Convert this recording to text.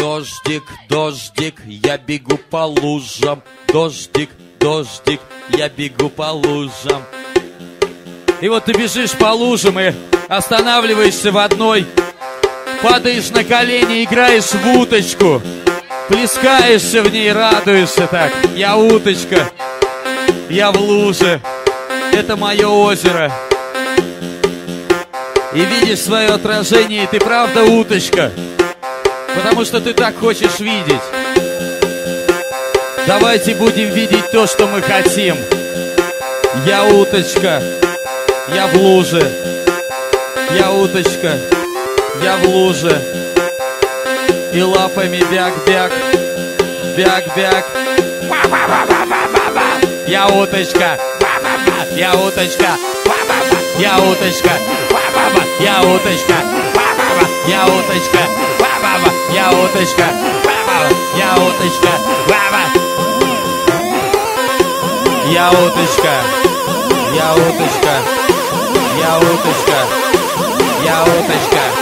Дождик, дождик, я бегу по лужам. Дождик, дождик, я бегу по лужам. И вот ты бежишь по лужам и останавливаешься в одной, падаешь на колени, играешь в уточку, плескаешься в ней, радуешься так. Я уточка, я в луже, это мое озеро. И видишь свое отражение, и ты правда уточка, потому что ты так хочешь видеть. Давайте будем видеть то, что мы хотим. Я уточка, я в луже. Я уточка, я в луже. И лапами бяк-бяк, бяк-бяк. Я уточка, я уточка, я уточка, я уточка, я уточка, я уточка, я уточка, я уточка, я уточка, я уточка, я уточка.